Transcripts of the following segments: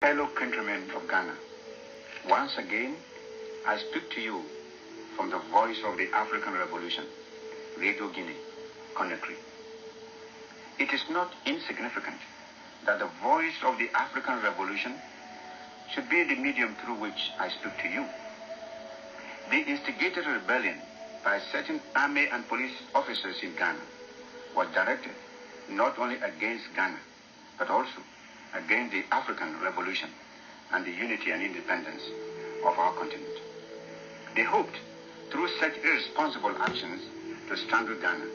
Fellow countrymen of Ghana, once again, I speak to you from the voice of the African Revolution, Radio Guinea, Conakry. It is not insignificant that the voice of the African Revolution should be the medium through which I speak to you. The instigated rebellion by certain army and police officers in Ghana was directed not only against Ghana, but also against the African Revolution and the unity and independence of our continent. They hoped, through such irresponsible actions, to strangle Ghana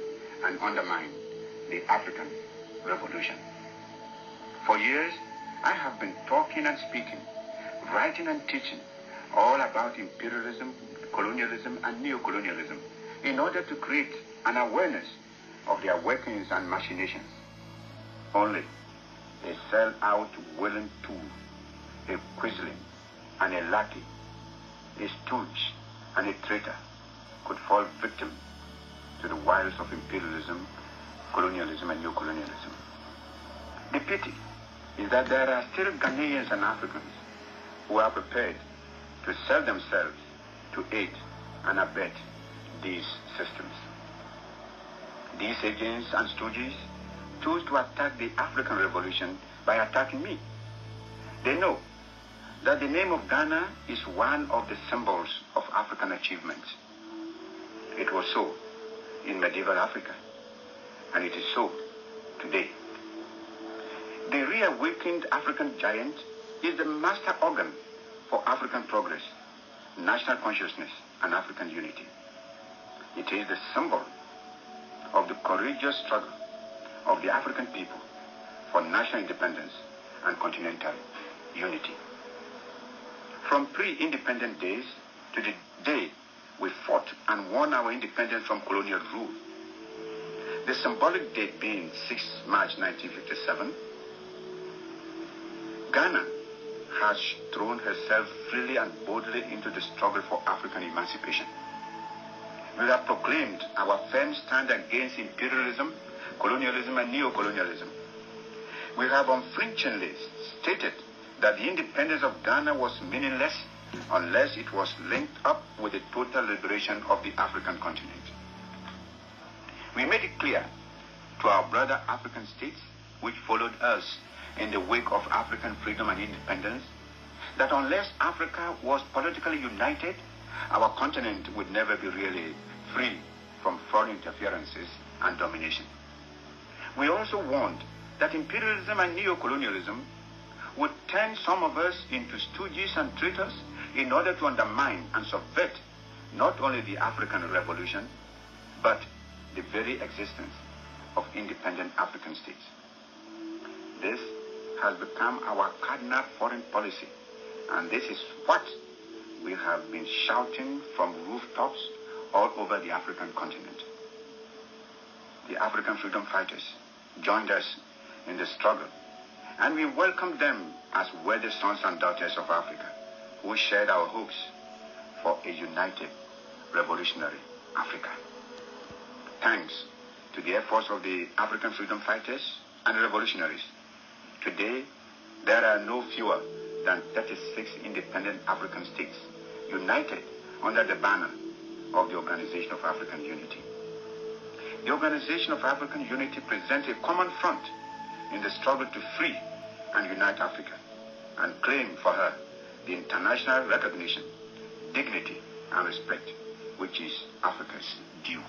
and undermine the African Revolution. For years, I have been talking and speaking, writing and teaching all about imperialism, colonialism, and neocolonialism in order to create an awareness of their workings and machinations. Only a sell-out willing tool, a quisling and a lackey, a stooge and a traitor could fall victim to the wiles of imperialism, colonialism, and neocolonialism. The pity is that there are still Ghanaians and Africans who are prepared to sell themselves to aid and abet these systems. These agents and stooges chose to attack the African Revolution by attacking me. They know that the name of Ghana is one of the symbols of African achievements. It was so in medieval Africa, and it is so today. The reawakened African giant is the master organ for African progress, national consciousness, and African unity. It is the symbol of the courageous struggle of the African people for national independence and continental unity. From pre-independent days to the day we fought and won our independence from colonial rule, the symbolic date being 6 March 1957, Ghana has thrown herself freely and boldly into the struggle for African emancipation. We have proclaimed our firm stand against imperialism, colonialism, and neocolonialism. We have unflinchingly stated that the independence of Ghana was meaningless unless it was linked up with the total liberation of the African continent. We made it clear to our brother African states, which followed us in the wake of African freedom and independence, that unless Africa was politically united, our continent would never be really free from foreign interferences and domination. We also warned that imperialism and neocolonialism would turn some of us into stooges and traitors in order to undermine and subvert not only the African Revolution, but the very existence of independent African states. This has become our cardinal foreign policy, and this is what we have been shouting from rooftops all over the African continent. The African freedom fighters joined us in the struggle, and we welcome them as worthy sons and daughters of Africa who shared our hopes for a united revolutionary Africa. Thanks to the efforts of the African freedom fighters and revolutionaries, today there are no fewer than 36 independent African states united under the banner of the Organization of African Unity. The Organization of African Unity presents a common front in the struggle to free and unite Africa and claim for her the international recognition, dignity, and respect which is Africa's due.